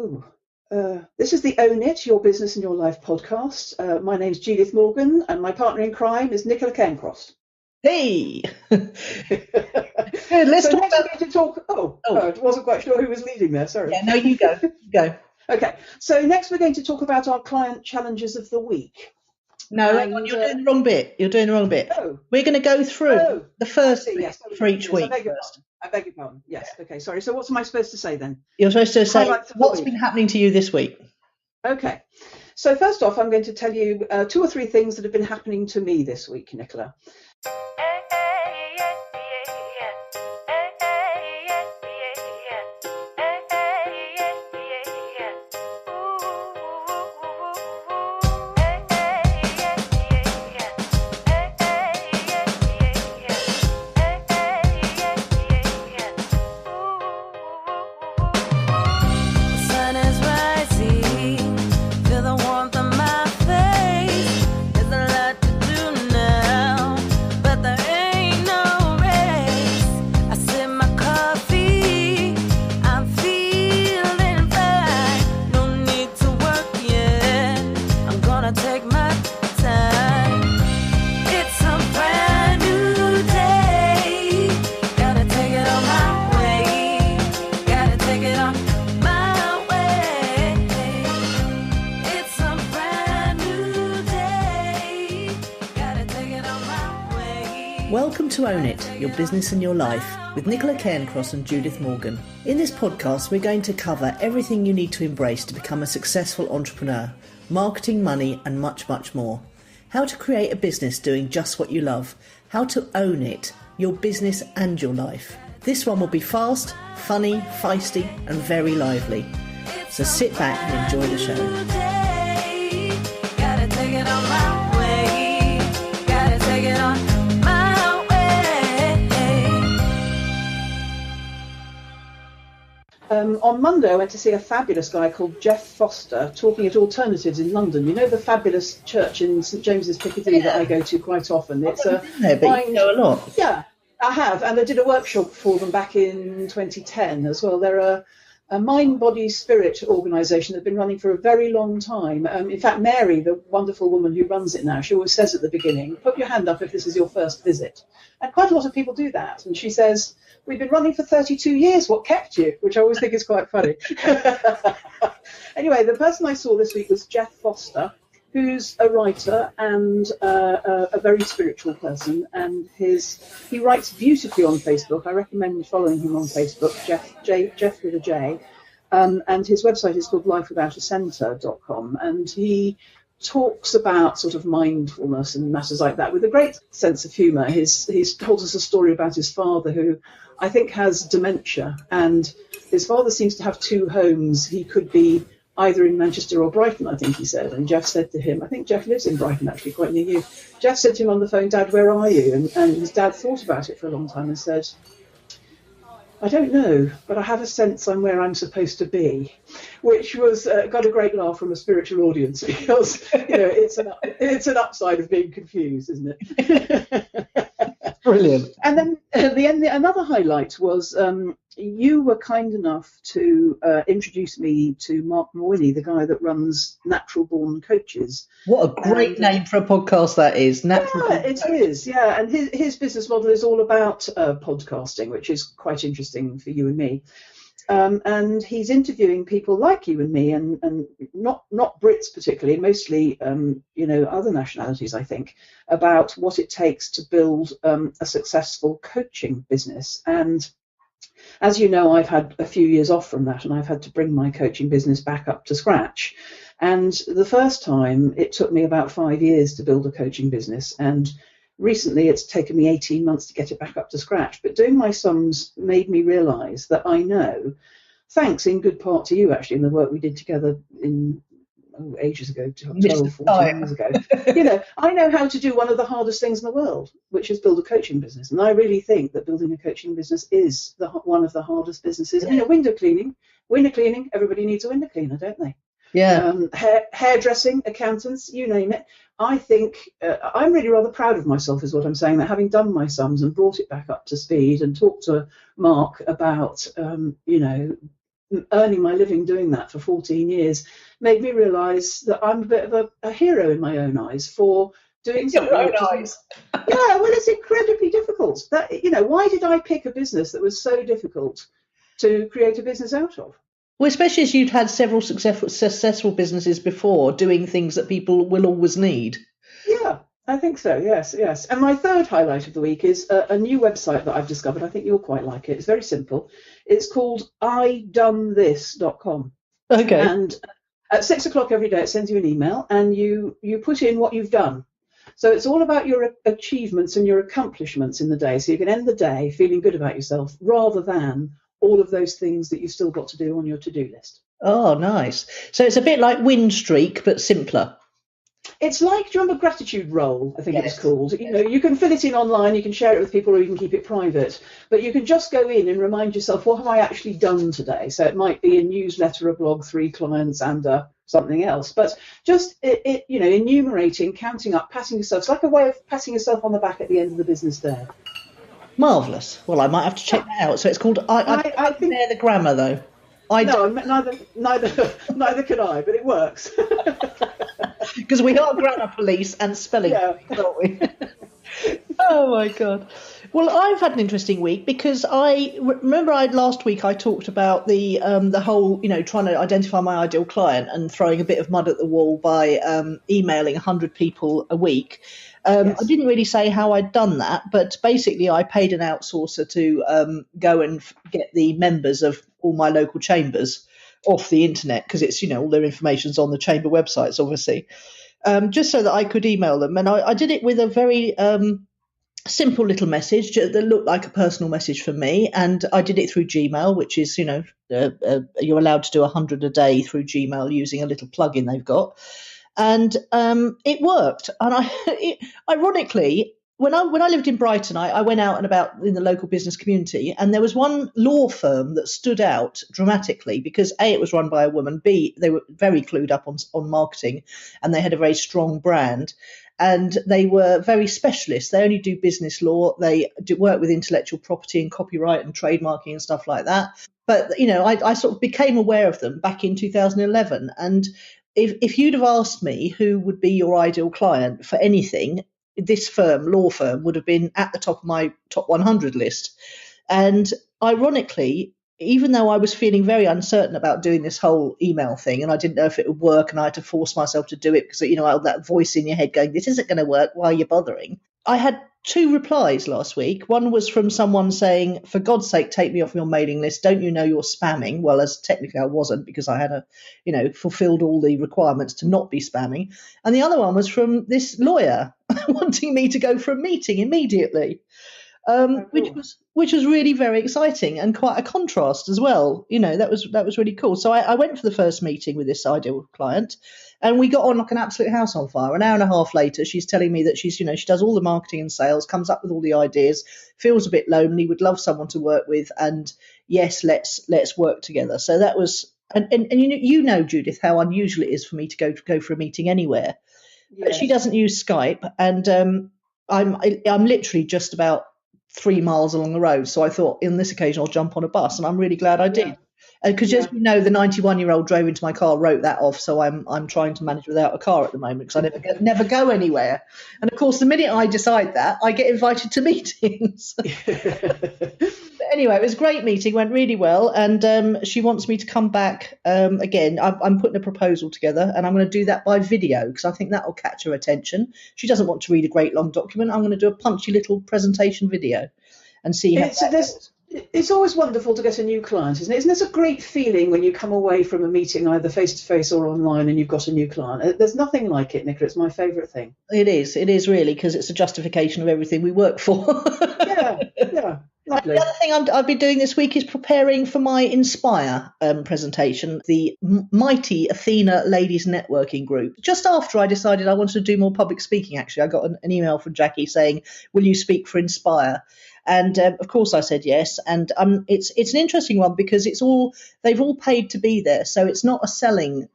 Ooh. This is the Own It, Your Business and Your Life podcast. My name's Judith Morgan, and my partner in crime is Nicola Cairncross. Hey! Good, let's so talk next about... we're going to talk... I wasn't quite sure who was leading there, sorry. Yeah, no, you go. You go. Okay, so next we're going to talk about our client challenges of the week. No, hang on, you're doing the wrong bit. You're doing the wrong bit. Oh. We're going to go through the first bit yes, for each week first. I beg your pardon. Yes, yeah. Okay, sorry. So what am I supposed to say then? You're supposed to say what's been happening to you this week. Okay, so first off, I'm going to tell you 2 or 3 things that have been happening to me this week, Nicola. Welcome to Own It, Your Business and Your Life, with Nicola Cairncross and Judith Morgan. In this podcast, we're going to cover everything you need to embrace to become a successful entrepreneur, marketing, money, and much, much more. How to create a business doing just what you love. How to own it, your business and your life. This one will be fast, funny, feisty, and very lively. So sit back and enjoy the show. On Monday, I went to see a fabulous guy called Jeff Foster talking at Alternatives in London. You know the fabulous church in St James's Piccadilly that I go to quite often. It's but you know a lot. Yeah, I have, and I did a workshop for them back in 2010 as well. They're a mind, body, spirit organisation that's been running for a very long time. In fact, Mary, the wonderful woman who runs it now, she always says at the beginning, put your hand up if this is your first visit. And quite a lot of people do that. And she says, we've been running for 32 years, what kept you? Which I always think is quite funny. Anyway, the person I saw this week was Jeff Foster, who's a writer and a very spiritual person. And he writes beautifully on Facebook. I recommend following him on Facebook, Jeff with a J. And his website is called lifewithoutacentre.com. And he talks about sort of mindfulness and matters like that with a great sense of humour. He told us a story about his father, who I think has dementia, and his father seems to have 2 homes. He could be either in Manchester or Brighton, I think he said. And Jeff said to him, I think Jeff lives in Brighton, actually, quite near you. Jeff said to him on the phone, Dad, where are you? And his dad thought about it for a long time and said, I don't know, but I have a sense I'm where I'm supposed to be, which was got a great laugh from a spiritual audience, because it's an upside of being confused, isn't it? Brilliant. And then another highlight was you were kind enough to introduce me to Mark Mooney, the guy that runs Natural Born Coaches. What a great name for a podcast that is. Natural Born Coaches. Is, yeah. And his business model is all about podcasting, which is quite interesting for you and me. And he's interviewing people like you and me, and not Brits particularly, mostly other nationalities, I think, about what it takes to build a successful coaching business. And as you know, I've had a few years off from that, and I've had to bring my coaching business back up to scratch. And the first time, it took me about 5 years to build a coaching business, and recently it's taken me 18 months to get it back up to scratch. But doing my sums made me realise that I know, thanks in good part to you actually, in the work we did together in ages ago, 12, 14 years ago. I know how to do one of the hardest things in the world, which is build a coaching business. And I really think that building a coaching business is one of the hardest businesses. Yeah. Window cleaning, everybody needs a window cleaner, don't they? Yeah. Hairdressing, accountants, you name it. I think I'm really rather proud of myself, is what I'm saying, that having done my sums and brought it back up to speed and talked to Mark about, earning my living doing that for 14 years made me realise that I'm a bit of a hero in my own eyes for doing something. Your own eyes. Yeah, well, it's incredibly difficult. Why did I pick a business that was so difficult to create a business out of? Well, especially as you'd had several successful businesses before doing things that people will always need. Yeah, I think so, yes. And my third highlight of the week is a new website that I've discovered. I think you'll quite like it. It's very simple. It's called idomethis.com. Okay. And at 6 o'clock every day, it sends you an email, and you put in what you've done. So it's all about your achievements and your accomplishments in the day. So you can end the day feeling good about yourself rather than all of those things that you've still got to do on your to-do list. Oh, nice. So it's a bit like Win Streak, but simpler. It's like, do you remember Gratitude Roll, I think Yes. it was called? You can fill it in online, you can share it with people, or you can keep it private. But you can just go in and remind yourself, what have I actually done today? So it might be a newsletter, a blog, 3 clients, and something else. But just enumerating, counting up, patting yourself. It's like a way of patting yourself on the back at the end of the business day. Marvellous. Well, I might have to check that out. So it's called I think they're the grammar, though. Neither can I, but it works. Because we are grammar police and spelling police, aren't we? Oh my God. Well, I've had an interesting week because I remember last week I talked about the whole, trying to identify my ideal client and throwing a bit of mud at the wall by emailing 100 people a week. Yes. I didn't really say how I'd done that, but basically I paid an outsourcer to go and get the members of all my local chambers off the internet, because it's, all their information's on the chamber websites, obviously, just so that I could email them. And I did it with a very simple little message that looked like a personal message from me. And I did it through Gmail, which is, you're allowed to do 100 a day through Gmail using a little plugin they've got. And it worked. And ironically, when I lived in Brighton, I went out and about in the local business community, and there was one law firm that stood out dramatically because A, it was run by a woman, B, they were very clued up on marketing, and they had a very strong brand, and they were very specialist. They only do business law. They do work with intellectual property and copyright and trademarking and stuff like that. But, I sort of became aware of them back in 2011. And if you'd have asked me who would be your ideal client for anything, this law firm, would have been at the top of my top 100 list. And ironically, even though I was feeling very uncertain about doing this whole email thing, and I didn't know if it would work, and I had to force myself to do it because, that voice in your head going, this isn't going to work, why are you bothering? I had 2 replies last week. One was from someone saying, for God's sake, take me off your mailing list. Don't you know you're spamming? Well, as technically I wasn't, because I had fulfilled all the requirements to not be spamming. And the other one was from this lawyer wanting me to go for a meeting immediately, which was really very exciting and quite a contrast as well. That was really cool. So I went for the first meeting with this ideal client, and we got on like an absolute house on fire. An hour and a half later, she's telling me that she does all the marketing and sales, comes up with all the ideas, feels a bit lonely, would love someone to work with, and yes, let's work together. So that was, and Judith, how unusual it is for me to go for a meeting anywhere. Yes. But she doesn't use Skype, and I'm literally just about 3 miles along the road. So I thought, on this occasion, I'll jump on a bus, and I'm really glad I did. Because as you know, the 91-year-old drove into my car, wrote that off. So I'm trying to manage without a car at the moment because I never go anywhere. And of course, the minute I decide that, I get invited to meetings. But anyway, it was a great meeting, went really well. And she wants me to come back again. I'm putting a proposal together, and I'm going to do that by video because I think that will catch her attention. She doesn't want to read a great long document. I'm going to do a punchy little presentation video and see how that goes. It's always wonderful to get a new client, isn't it? Isn't this a great feeling when you come away from a meeting either face-to-face or online and you've got a new client? There's nothing like it, Nicola. It's my favourite thing. It is really, because it's a justification of everything we work for. Yeah. Lovely. The other thing I've been doing this week is preparing for my Inspire presentation, the mighty Athena Ladies Networking Group. Just after I decided I wanted to do more public speaking, actually, I got an email from Jackie saying, will you speak for Inspire? And of course I said yes. And it's an interesting one because they've all paid to be there. So it's not a selling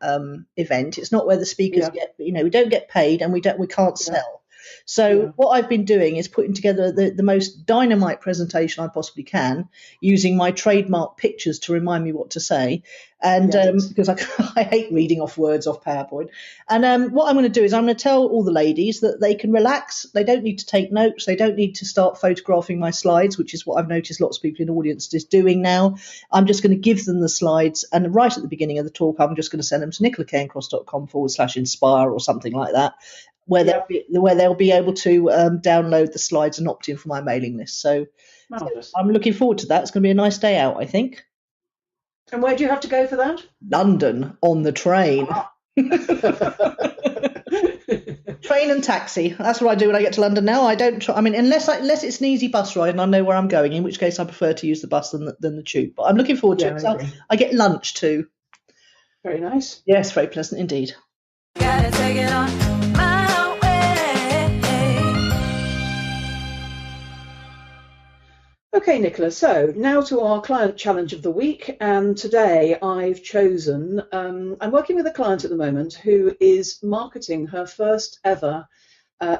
event. It's not where the speakers get, we don't get paid and we can't sell. So what I've been doing is putting together the most dynamite presentation I possibly can, using my trademark pictures to remind me what to say. And because I hate reading off words off PowerPoint. And what I'm going to do is I'm going to tell all the ladies that they can relax. They don't need to take notes. They don't need to start photographing my slides, which is what I've noticed lots of people in the audience is doing now. I'm just going to give them the slides. And right at the beginning of the talk, I'm just going to send them to nicolacairncross.com/inspire or something like that, where they'll be able to download the slides and opt in for my mailing list. So I'm looking forward to that. It's going to be a nice day out, I think. And where do you have to go for that? London, on the train. Train and taxi. That's what I do when I get to London now. I don't. Unless it's an easy bus ride and I know where I'm going, in which case I prefer to use the bus than the tube. But I'm looking forward to it. So I get lunch too. Very nice. Yes, very pleasant indeed. Gotta take it on my way. Okay, Nicola, so now to our client challenge of the week. And today I've chosen, I'm working with a client at the moment who is marketing her first ever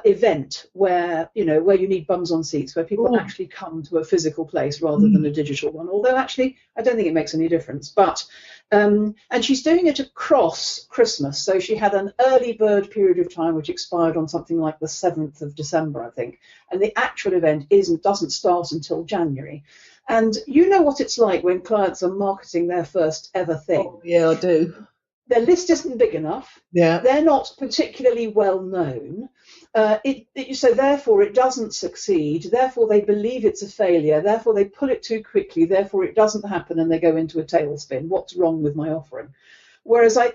event where you need bums on seats, where people actually come to a physical place rather than a digital one. Although actually, I don't think it makes any difference. But and she's doing it across Christmas. So she had an early bird period of time which expired on something like the 7th of December, I think. And the actual event doesn't start until January. And you know what it's like when clients are marketing their first ever thing. Oh, yeah, I do. Their list isn't big enough. Yeah. They're not particularly well known. So therefore it doesn't succeed. Therefore they believe it's a failure. Therefore they pull it too quickly. Therefore it doesn't happen and they go into a tailspin. What's wrong with my offering? Whereas I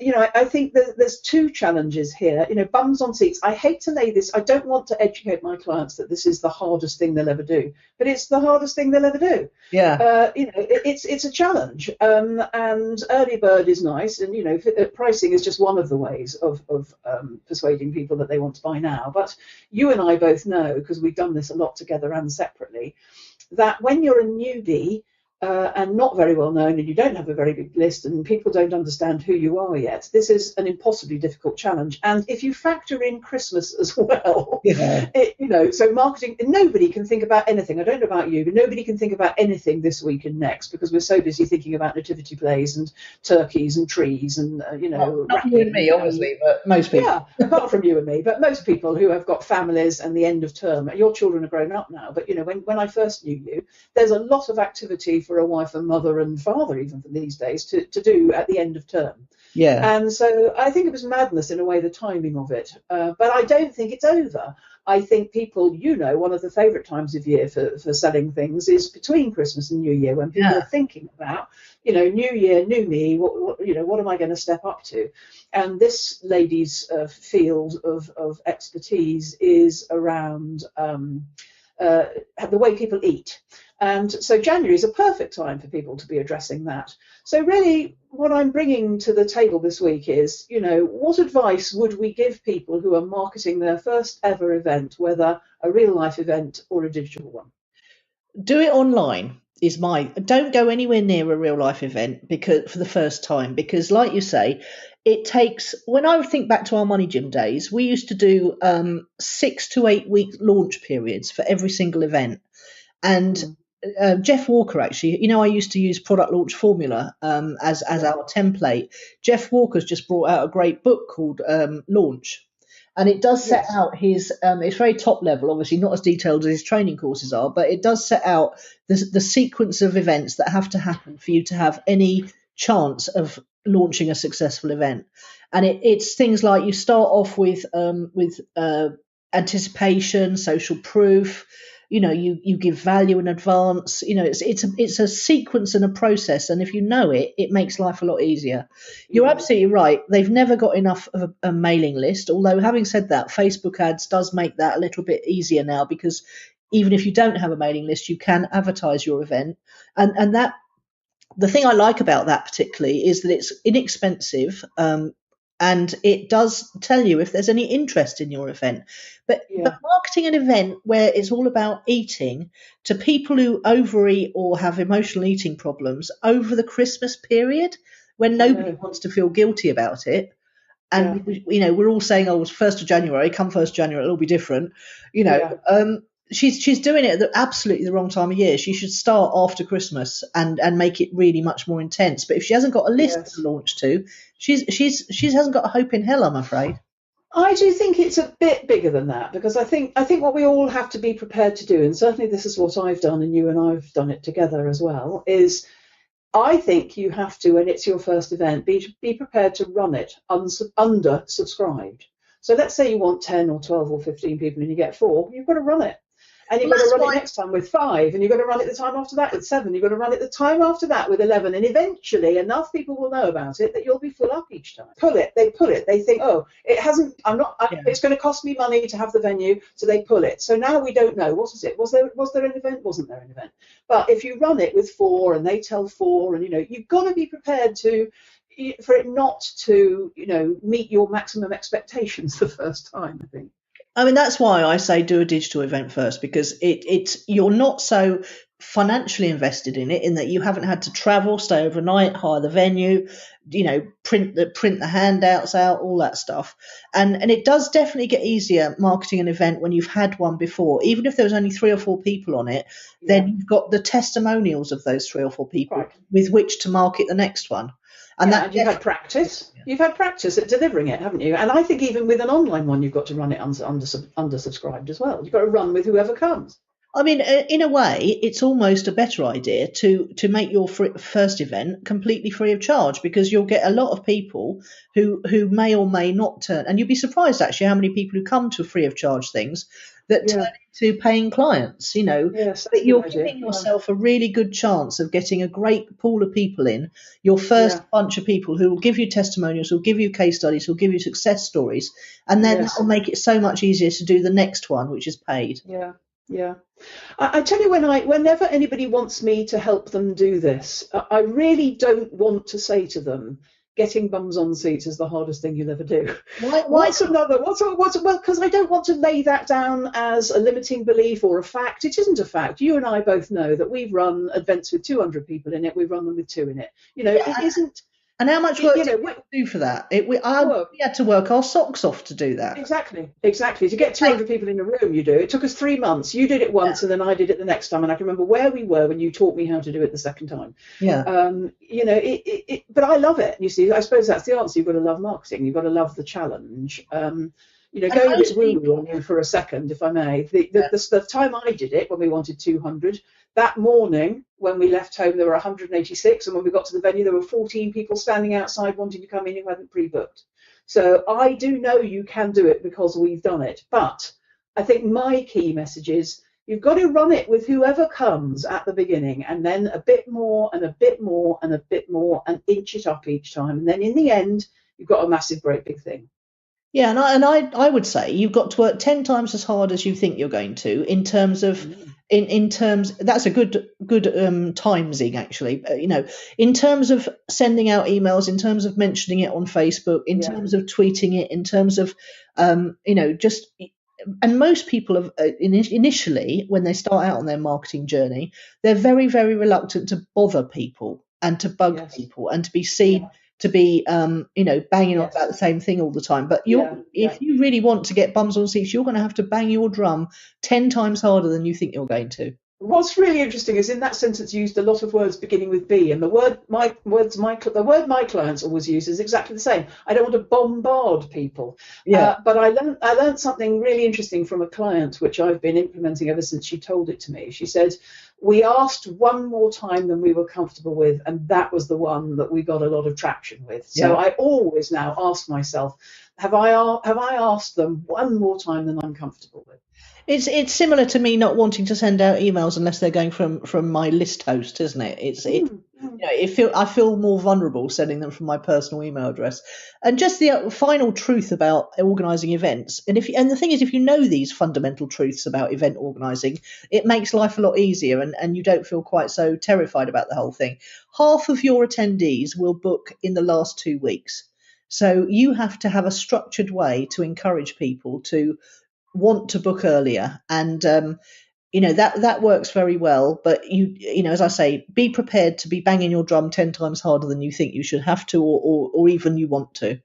think that there's two challenges here. Bums on seats. I hate to lay this. I don't want to educate my clients that this is the hardest thing they'll ever do, but it's the hardest thing they'll ever do. Yeah. It's a challenge. And early bird is nice, and pricing is just one of the ways of persuading people that they want to buy now. But you and I both know, because we've done this a lot together and separately, that when you're a newbie, and not very well known, and you don't have a very big list, and people don't understand who you are yet, this is an impossibly difficult challenge. And if you factor in Christmas as well, so marketing, nobody can think about anything. I don't know about you, but nobody can think about anything this week and next because we're so busy thinking about nativity plays and turkeys and trees and not you and me, obviously, but most people. Yeah, apart from you and me, but most people who have got families and the end of term. Your children are grown up now, but when I first knew you, there's a lot of activity for a wife and mother and father, even for these days, to do at the end of term. Yeah. And so I think it was madness in a way, the timing of it. But I don't think it's over. I think people, one of the favourite times of year for selling things is between Christmas and New Year, when people are thinking about, New Year, new me, what am I going to step up to? And this lady's field of expertise is around the way people eat. And so January is a perfect time for people to be addressing that. So really what I'm bringing to the table this week is, what advice would we give people who are marketing their first ever event, whether a real life event or a digital one? Do it online. Don't go anywhere near a real life event for the first time, because like you say, it takes, when I think back to our Money Gym days, we used to do 6 to 8 week launch periods for every single event. And Jeff Walker, actually, I used to use Product Launch Formula as our template. Jeff Walker's just brought out a great book called Launch. And it does set out his, it's very top level, obviously not as detailed as his training courses are, but it does set out the sequence of events that have to happen for you to have any chance of launching a successful event. And it's things like you start off with anticipation, social proof. You give value in advance. It's a sequence and a process, and if you know it, it makes life a lot easier. You're absolutely right. They've never got enough of a mailing list. Although, having said that, Facebook ads does make that a little bit easier now, because even if you don't have a mailing list, you can advertise your event. And that, the thing I like about that particularly is that it's inexpensive. And it does tell you if there's any interest in your event. But marketing an event where it's all about eating to people who overeat or have emotional eating problems over the Christmas period, when nobody wants to feel guilty about it, And we're all saying, "Oh, it's 1st of January. Come 1st of January, it'll be different." She's doing it at absolutely the wrong time of year. She should start after Christmas and make it really much more intense. But if she hasn't got a list to launch to, she hasn't got a hope in hell, I'm afraid. I do think it's a bit bigger than that, because I think what we all have to be prepared to do, and certainly this is what I've done, and you and I've done it together as well, is I think you have to, when it's your first event, be prepared to run it under subscribed. So let's say you want 10 or 12 or 15 people and you get 4, you've got to run it. And you've got to run it next time with 5, and you've got to run it the time after that with 7, you've got to run it the time after that with 11, and eventually enough people will know about it that you'll be full up each time. They think, oh, it's going to cost me money to have the venue, so they pull it. So now we don't know, what is it? Was there an event? Wasn't there an event? But if you run it with 4 and they tell 4, and you've got to be prepared for it not to, meet your maximum expectations the first time, I think. I mean, that's why I say do a digital event first, because it's you're not so financially invested in it, in that you haven't had to travel, stay overnight, hire the venue, print the handouts out, all that stuff. And it does definitely get easier marketing an event when you've had one before. Even if there was only 3 or 4 people on it, then you've got the testimonials of those 3 or 4 people with which to market the next one. And you've had practice. You've had practice at delivering it, haven't you? And I think even with an online one, you've got to run it undersubscribed as well. You've got to run with whoever comes. I mean, in a way, it's almost a better idea to make your first event completely free of charge, because you'll get a lot of people who may or may not turn. And you'll be surprised, actually, how many people who come to free of charge things that turn into paying clients, Yes, but you're giving yourself a really good chance of getting a great pool of people in, your first bunch of people who will give you testimonials, who will give you case studies, who will give you success stories, and then that will make it so much easier to do the next one, which is paid. Yeah. I tell you, whenever anybody wants me to help them do this, I really don't want to say to them, getting bums on seats is the hardest thing you'll ever do. Well, because I don't want to lay that down as a limiting belief or a fact. It isn't a fact. You and I both know that we've run events with 200 people in it. We've run them with 2 in it. It isn't. And how much work did we do for that? We had to work our socks off to do that. Exactly. To get 200 people in a room, you do. It took us 3 months. You did it once, and then I did it the next time. And I can remember where we were when you taught me how to do it the second time. Yeah. But I love it. You see, I suppose that's the answer. You've got to love marketing. You've got to love the challenge. Going a bit woo on you for a second, if I may. The time I did it, when we wanted 200, that morning when we left home, there were 186, and when we got to the venue, there were 14 people standing outside wanting to come in who hadn't pre-booked. So I do know you can do it because we've done it. But I think my key message is you've got to run it with whoever comes at the beginning, and then a bit more and a bit more and a bit more, and inch it up each time. And then in the end, you've got a massive, great big thing. Yeah, and I would say you've got to work 10 times as hard as you think you're going to, in terms of in terms, that's a good timesing, actually. In terms of sending out emails, in terms of mentioning it on Facebook, in terms of tweeting it, in terms of just. And most people have initially, when they start out on their marketing journey, they're very, very reluctant to bother people and to bug people and to be seen to be banging on about the same thing all the time. But if you really want to get bums on seats, you're going to have to bang your drum 10 times harder than you think you're going to. What's really interesting is in that sentence you used a lot of words beginning with B, and the word my clients always use is exactly the same. I don't want to bombard people. But I learned something really interesting from a client, which I've been implementing ever since she told it to me. She said, we asked one more time than we were comfortable with, and that was the one that we got a lot of traction with. So I always now ask myself, have I asked them one more time than I'm comfortable with? It's similar to me not wanting to send out emails unless they're going from my list host, isn't it? I feel more vulnerable sending them from my personal email address. And just the final truth about organising events, and the thing is, if you know these fundamental truths about event organising, it makes life a lot easier, and you don't feel quite so terrified about the whole thing. Half of your attendees will book in the last 2 weeks, so you have to have a structured way to encourage people to want to book earlier, and that works very well. But you as I say, be prepared to be banging your drum 10 times harder than you think you should have to, or even you want to.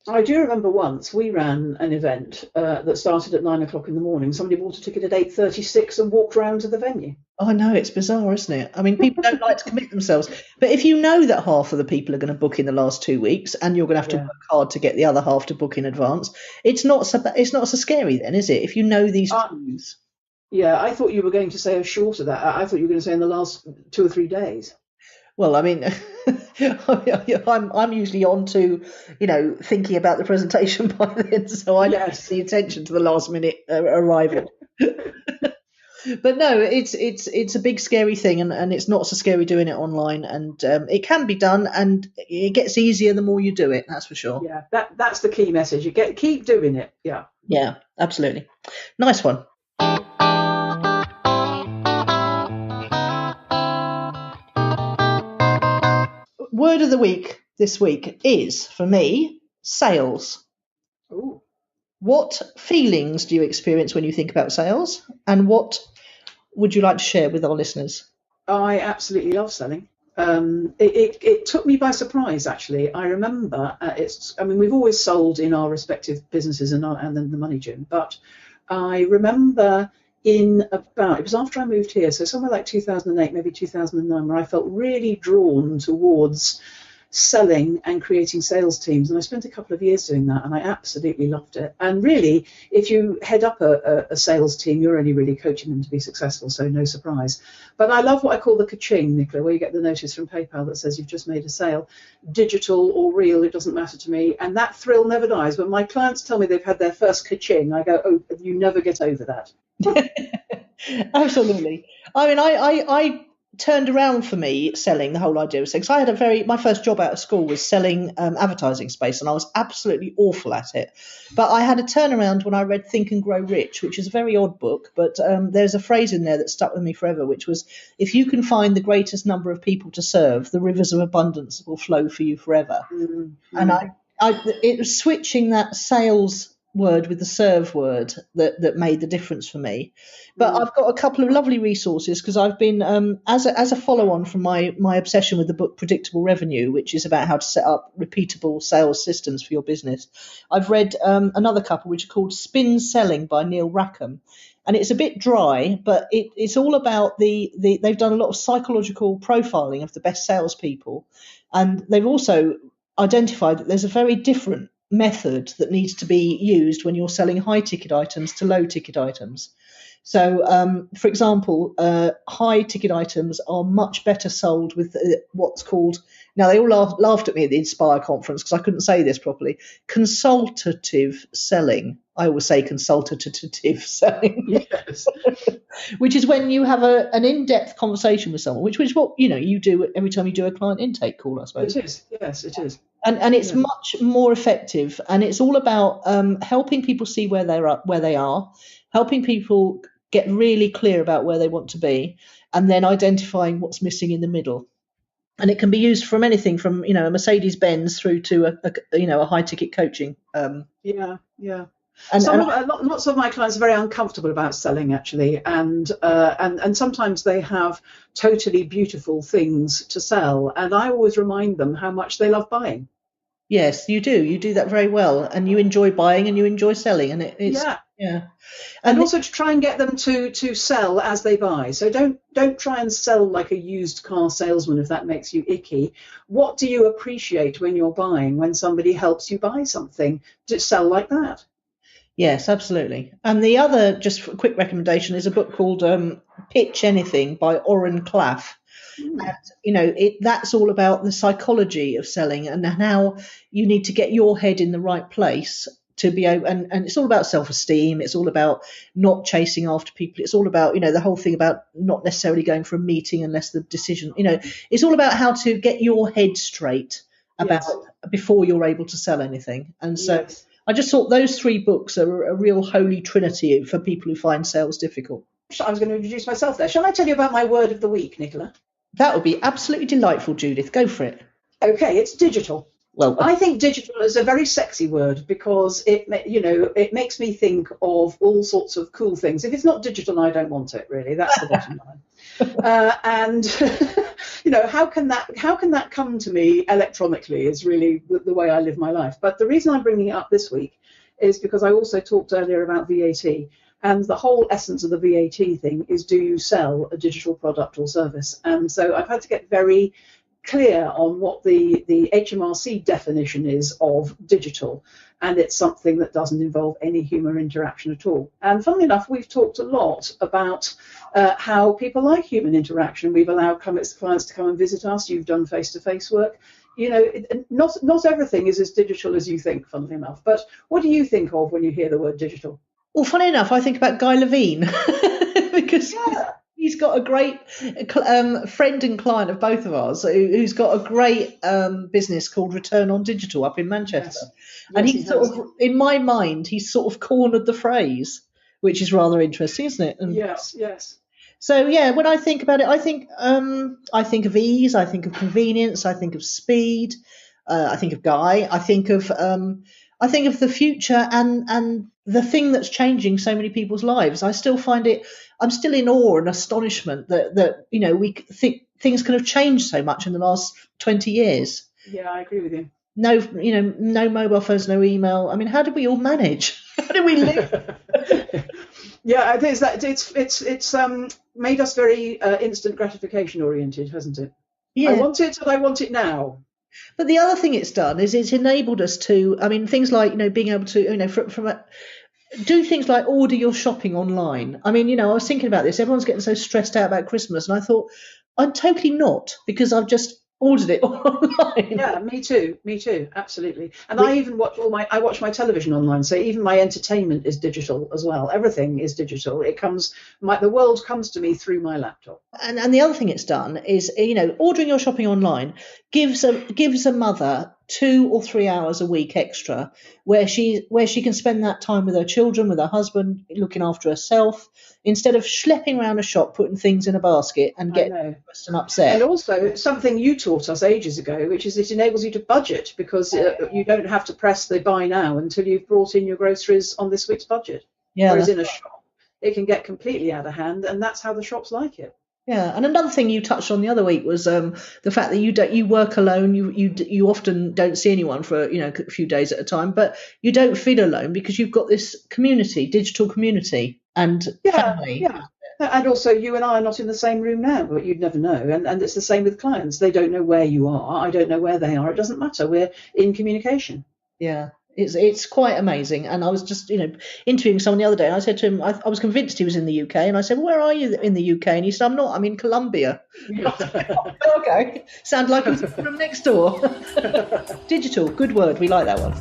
I do remember once we ran an event that started at 9 o'clock in the morning. Somebody bought a ticket at 8:36 and walked round to the venue. I know, it's bizarre, isn't it? I mean, people don't like to commit themselves. But if you know that half of the people are going to book in the last 2 weeks and you're going to have to Yeah. work hard to get the other half to book in advance, it's not so scary then, is it? If you know these truths. Yeah, I thought you were going to say a short of that. I thought you were going to say in the last 2 or 3 days. Well, I mean, I'm usually on to, thinking about the presentation by then, so I don't pay attention to the last minute arrival. But no, it's a big scary thing, and it's not so scary doing it online, and it can be done, and it gets easier the more you do it. That's for sure. Yeah, that's the key message. Keep doing it. Yeah. Yeah, absolutely. Nice one. Word of the week this week is, for me, sales. Ooh. What feelings do you experience when you think about sales, and what would you like to share with our listeners? I absolutely love selling. It took me by surprise, actually. I remember we've always sold in our respective businesses and then the money gym, but I remember it was after I moved here, so somewhere like 2008, maybe 2009, where I felt really drawn towards selling and creating sales teams, and I spent a couple of years doing that, and I absolutely loved it. And really, if you head up a sales team, you're only really coaching them to be successful, so no surprise. But I love what I call the ka-ching, Nicola, where you get the notice from PayPal that says you've just made a sale, digital or real, it doesn't matter to me, and that thrill never dies. When my clients tell me they've had their first ka-ching, I go, oh, you never get over that. Absolutely. I mean, I turned around for me selling the whole idea of sales. I had my first job out of school was selling advertising space, and I was absolutely awful at it. But I had a turnaround when I read Think and Grow Rich, which is a very odd book, but there's a phrase in there that stuck with me forever, which was, if you can find the greatest number of people to serve, the rivers of abundance will flow for you forever. Mm-hmm. And it was switching that sales word with the serve word that made the difference for me. But I've got a couple of lovely resources, because I've been as a follow-on from my obsession with the book Predictable Revenue, which is about how to set up repeatable sales systems for your business. I've read another couple which are called Spin Selling by Neil Rackham, and it's a bit dry, but it's all about they've done a lot of psychological profiling of the best salespeople, and they've also identified that there's a very different method that needs to be used when you're selling high ticket items to low ticket items. So, for example, high ticket items are much better sold with what's called, now they all laughed at me at the Inspire conference because I couldn't say this properly, consultative selling. I always say consultative selling. Yes. Which is when you have an in-depth conversation with someone, which is what you do every time you do a client intake call, I suppose. It is, yes, it is. And it's much more effective, and it's all about helping people see where they are, helping people get really clear about where they want to be, and then identifying what's missing in the middle. And it can be used from anything from a Mercedes-Benz through to a high ticket coaching. Yeah. And lots of my clients are very uncomfortable about selling, actually, and sometimes they have totally beautiful things to sell, and I always remind them how much they love buying. Yes, you do. You do that very well, and you enjoy buying and you enjoy selling, and it's yeah. And also to try and get them to sell as they buy. So don't try and sell like a used car salesman if that makes you icky. What do you appreciate when you're buying? When somebody helps you buy something, to sell like that. Yes, absolutely. And the other, just a quick recommendation, is a book called Pitch Anything by Oren Klaff. And, that's all about the psychology of selling and how you need to get your head in the right place to be able, and it's all about self-esteem. It's all about not chasing after people. It's all about, the whole thing about not necessarily going for a meeting unless the decision, it's all about how to get your head straight about before you're able to sell anything. And so I just thought those 3 books are a real holy trinity for people who find sales difficult. I was going to introduce myself there. Shall I tell you about my word of the week, Nicola? That would be absolutely delightful, Judith. Go for it. Okay, it's digital. Well, I think digital is a very sexy word because it makes me think of all sorts of cool things. If it's not digital, I don't want it, really. That's the bottom line. And how can that come to me electronically is really the way I live my life. But the reason I'm bringing it up this week is because I also talked earlier about VAT, and the whole essence of the VAT thing is, do you sell a digital product or service? And so I've had to get very clear on what the HMRC definition is of digital, and it's something that doesn't involve any human interaction at all. And funnily enough, we've talked a lot about how people like human interaction. We've allowed clients to come and visit us. You've done face-to-face work. Not everything is as digital as you think, funnily enough. But what do you think of when you hear the word digital? Well, funny enough, I think about Guy Levine because he's got a great friend and client of both of ours who's got a great business called Return on Digital up in Manchester. Yes. And he sort of, in my mind, he's sort of cornered the phrase, which is rather interesting, isn't it? And yes. So, yeah, when I think about it, I think of ease, I think of convenience, I think of speed, I think of Guy, I think of the future and the thing that's changing so many people's lives. I'm still in awe and astonishment that we think things could have changed so much in the last 20 years. Yeah, I agree with you. No mobile phones, no email. I mean, how did we all manage? How did we live? Yeah, it is that it's made us very instant gratification oriented, hasn't it? Yeah. I want it and I want it now. But the other thing it's done is it's enabled us to, things like, being able to, do things like order your shopping online. I was thinking about this. Everyone's getting so stressed out about Christmas. And I thought, I'm totally not, because I've just ordered it online. Yeah, me too, absolutely. And I even watch my television online, so even my entertainment is digital as well. Everything is digital. The world comes to me through my laptop. And the other thing it's done is, ordering your shopping online gives a mother 2 or 3 hours a week extra where she can spend that time with her children, with her husband, looking after herself, instead of schlepping around a shop, putting things in a basket and getting stressed and upset. And also something you taught us ages ago, which is it enables you to budget, because you don't have to press the buy now until you've brought in your groceries on this week's budget. Yeah. Whereas in a shop, it can get completely out of hand, and that's how the shops like it. Yeah, and another thing you touched on the other week was the fact that you work alone. You often don't see anyone for a few days at a time, but you don't feel alone because you've got this community, digital community, and family. Yeah, and also you and I are not in the same room now, but you'd never know. And it's the same with clients. They don't know where you are. I don't know where they are. It doesn't matter. We're in communication. Yeah. It's quite amazing. And I was just, interviewing someone the other day, and I said to him, I was convinced he was in the UK, and I said, well, where are you in the UK? And he said, I'm not, I'm in Colombia. Okay, sounds like he's from next door. Digital, good word, we like that one.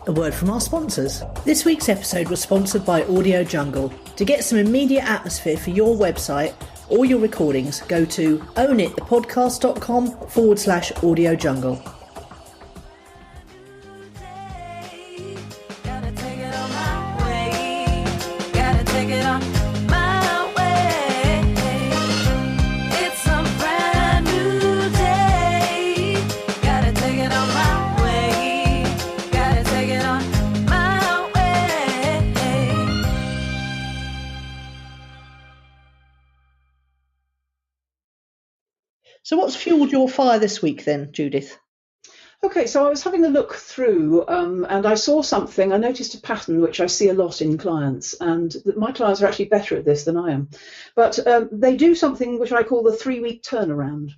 A word from our sponsors. This week's episode was sponsored by Audio Jungle. To get some immediate atmosphere for your website or your recordings, go to ownitthepodcast.com/Audio Jungle. So what's fuelled your fire this week then, Judith? Okay, so I was having a look through and I saw something. I noticed a pattern which I see a lot in clients, and my clients are actually better at this than I am. But they do something which I call the 3-week turnaround.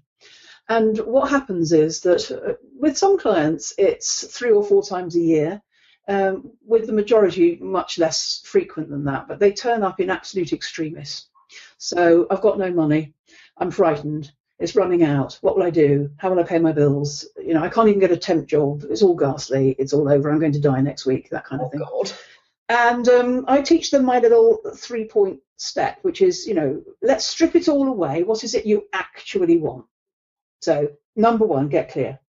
And what happens is that with some clients, it's 3 or 4 times a year. With the majority, much less frequent than that. But they turn up in absolute extremis. So I've got no money. I'm frightened. It's running out. What will I do? How will I pay my bills? I can't even get a temp job. It's all ghastly. It's all over. I'm going to die next week, that kind of thing. God. And I teach them my little 3-point step, which is, let's strip it all away. What is it you actually want? So, number 1, get clear.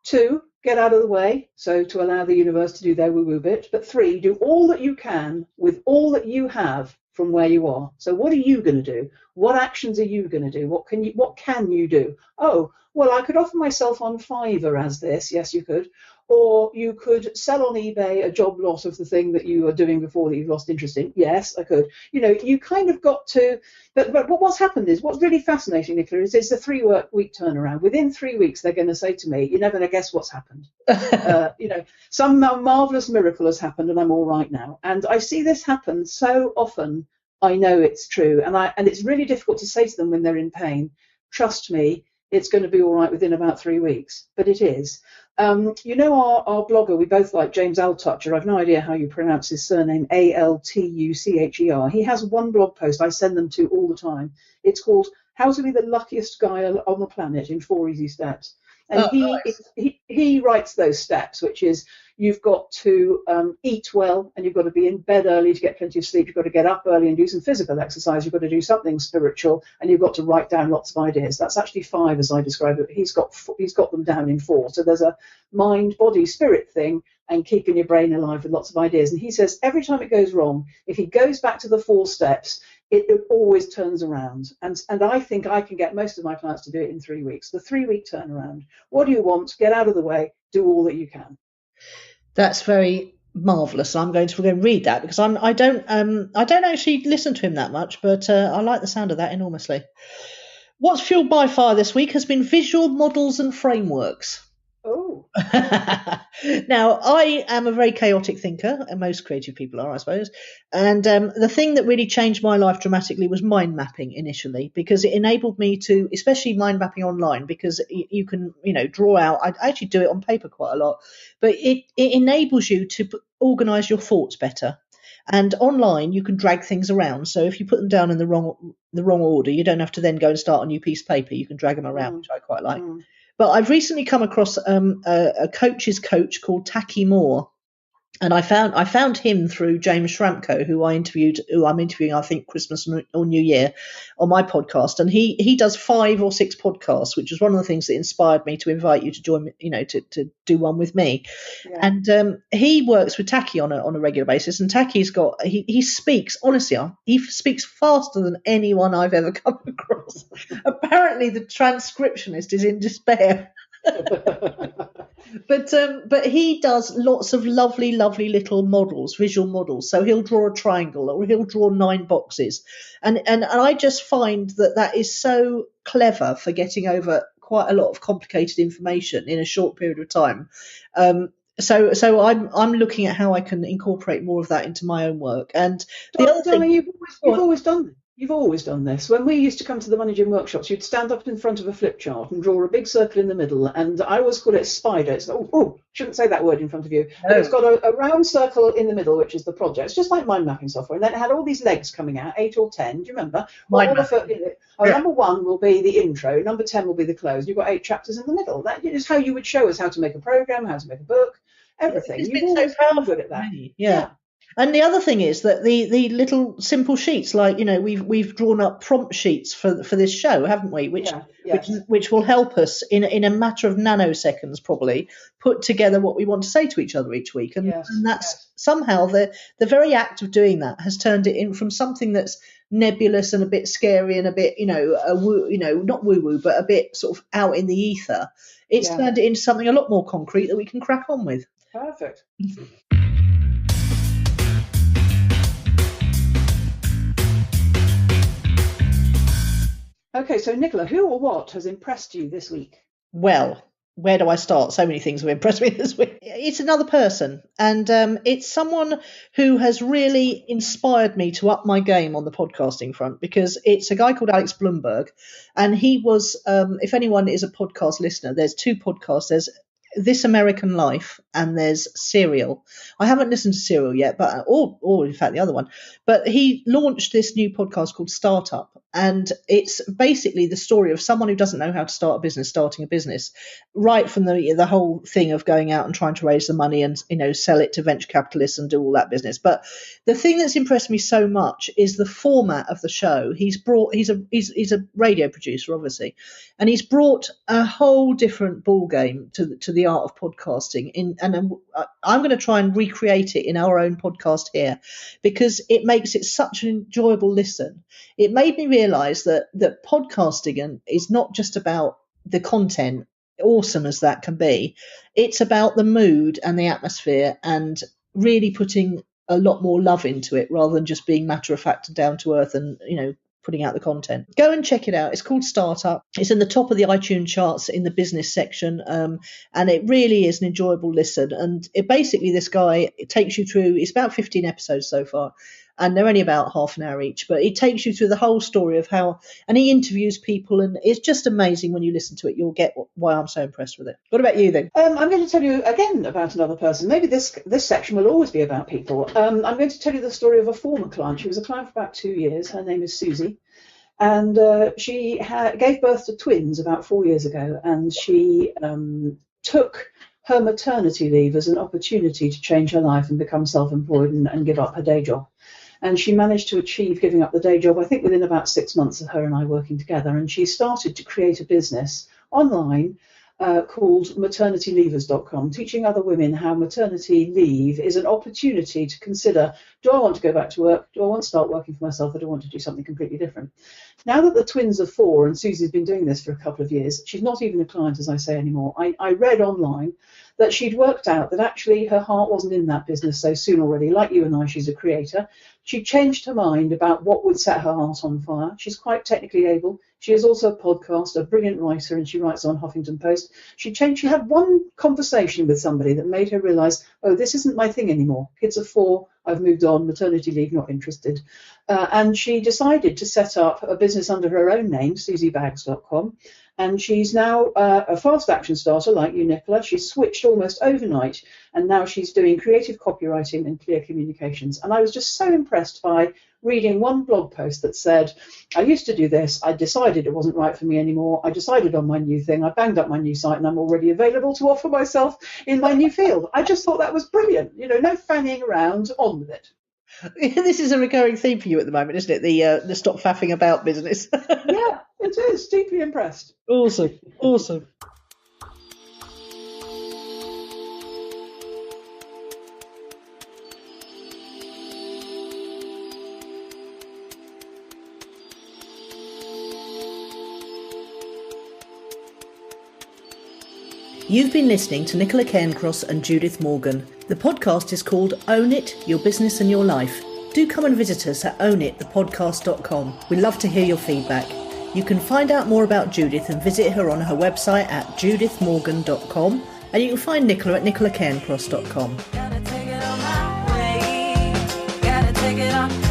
2, get out of the way, so to allow the universe to do their woo-woo bit. But 3, do all that you can with all that you have from where you are. So what are you going to do? What actions are you going to do? What can you do? Oh, well, I could offer myself on Fiverr as this. Yes, you could. Or you could sell on eBay a job lot of the thing that you were doing before that you've lost interest in. Yes, I could. You kind of got to. But what's happened is, what's really fascinating, Nicola, is it's a 3-week turnaround. Within 3 weeks, they're going to say to me, "You're never going to guess what's happened." Some marvelous miracle has happened, and I'm all right now. And I see this happen so often. I know it's true, and it's really difficult to say to them when they're in pain, "Trust me, it's going to be all right within about 3 weeks." But it is. Our blogger we both like, James Altucher. I've no idea how you pronounce his surname, Altucher. He has one blog post I send them to all the time. It's called "How to Be the Luckiest Guy on the Planet in 4 Easy Steps." And he writes those steps, which is, you've got to eat well, and you've got to be in bed early to get plenty of sleep. You've got to get up early and do some physical exercise. You've got to do something spiritual, and you've got to write down lots of ideas. That's actually 5 as I describe it. He's got them down in 4. So there's a mind, body, spirit thing, and keeping your brain alive with lots of ideas. And he says every time it goes wrong, if he goes back to the 4 steps, it always turns around. And I think I can get most of my clients to do it in 3 weeks. The 3-week turnaround. What do you want? Get out of the way. Do all that you can. That's very marvellous. I'm going to go and read that, because I don't actually listen to him that much, but I like the sound of that enormously. What's fueled my fire this week has been visual models and frameworks. Oh. Now, I am a very chaotic thinker, and most creative people are, I suppose. And the thing that really changed my life dramatically was mind mapping initially, because it enabled me to, especially mind mapping online, because you can, draw out. I actually do it on paper quite a lot, but it enables you to organise your thoughts better. And online, you can drag things around. So if you put them down in the wrong order, you don't have to then go and start a new piece of paper. You can drag them around, which I quite like. But I've recently come across a coach's coach called Taki Moore, and I found him through James Schramko, who I'm interviewing, I think, Christmas or New Year on my podcast. And he does 5 or 6 podcasts, which was one of the things that inspired me to invite you to join, to do one with me. Yeah. And he works with Taki on a regular basis. And Taki's he speaks, honestly, he speaks faster than anyone I've ever come across. Apparently the transcriptionist is in despair. But he does lots of lovely little models, visual models. So he'll draw a triangle, or he'll draw 9 boxes, and I just find that is so clever for getting over quite a lot of complicated information in a short period of time. So I'm looking at how I can incorporate more of that into my own work. And the other thing, you've always done this. When we used to come to the Money Gym workshops, you'd stand up in front of a flip chart and draw a big circle in the middle, and I always call it a spider. It's shouldn't say that word in front of you. No. But it's got a round circle in the middle, which is the project. It's just like mind mapping software. And then it had all these legs coming out, 8 or 10. Do you remember? Number 1 will be the intro. Number 10 will be the close. You've got 8 chapters in the middle. That is how you would show us how to make a program, how to make a book, everything. You've always been good at that. Yeah. And the other thing is that the little simple sheets, like, we've drawn up prompt sheets for this show, haven't we? Which will help us in a matter of nanoseconds, probably, put together what we want to say to each other each week. And that's somehow the very act of doing that has turned it in from something that's nebulous and a bit scary and a bit, not woo-woo, but a bit sort of out in the ether. It's turned it into something a lot more concrete that we can crack on with. Perfect. Okay, so Nicola, who or what has impressed you this week? Well, where do I start? So many things have impressed me this week. It's another person, and it's someone who has really inspired me to up my game on the podcasting front, because it's a guy called Alex Blumberg, and he was, if anyone is a podcast listener, there's 2 podcasts. There's This American Life and there's Serial. I haven't listened to Serial yet, but or in fact the other one. But he launched this new podcast called Startup, and it's basically the story of someone who doesn't know how to start a business, starting a business, right from the whole thing of going out and trying to raise the money and sell it to venture capitalists and do all that business. But the thing that's impressed me so much is the format of the show. He's a radio producer, obviously, and he's brought a whole different ball game to the art of podcasting. I'm going to try and recreate it in our own podcast here, because it makes it such an enjoyable listen. It made me realise that podcasting is not just about the content, awesome as that can be, it's about the mood and the atmosphere and really putting a lot more love into it rather than just being matter of fact and down to earth and, putting out the content. Go and check it out. It's called Startup. It's in the top of the iTunes charts in the business section, and it really is an enjoyable listen. And this guy, it takes you through, it's about 15 episodes so far, and they're only about half an hour each, but it takes you through the whole story of how, and he interviews people, and it's just amazing when you listen to it. You'll get why I'm so impressed with it. What about you then? I'm going to tell you again about another person. Maybe this section will always be about people. I'm going to tell you the story of a former client. She was a client for about 2 years. Her name is Susie. And she gave birth to twins about 4 years ago, and she took her maternity leave as an opportunity to change her life and become self-employed and give up her day job. And she managed to achieve giving up the day job, I think, within about 6 months of her and I working together. And she started to create a business online called maternityleavers.com, teaching other women how maternity leave is an opportunity to consider, do I want to go back to work? Do I want to start working for myself? Or do I want to do something completely different? Now that the twins are 4 and Susie's been doing this for a couple of years, she's not even a client, as I say, anymore. I read online that she'd worked out that actually her heart wasn't in that business so soon already. Like you and I, she's a creator. She changed her mind about what would set her heart on fire. She's quite technically able. She is also a podcaster, a brilliant writer, and she writes on Huffington Post. She had one conversation with somebody that made her realise, oh, this isn't my thing anymore. Kids are 4, I've moved on, maternity leave, not interested. And she decided to set up a business under her own name, susiebags.com. And she's now a fast action starter like you, Nicola. She's switched almost overnight, and now she's doing creative copywriting and clear communications. And I was just so impressed by reading one blog post that said, I used to do this, I decided it wasn't right for me anymore, I decided on my new thing, I banged up my new site, and I'm already available to offer myself in my new field. I just thought that was brilliant. No fanning around, on with it. This is a recurring theme for you at the moment, isn't it? The stop faffing about business. Yeah, it is. Deeply impressed. Awesome. You've been listening to Nicola Cairncross and Judith Morgan. The podcast is called Own It, Your Business and Your Life. Do come and visit us at ownitthepodcast.com. We'd love to hear your feedback. You can find out more about Judith and visit her on her website at judithmorgan.com, and you can find Nicola at nicolacairncross.com. Gotta take it on my way. Gotta take it on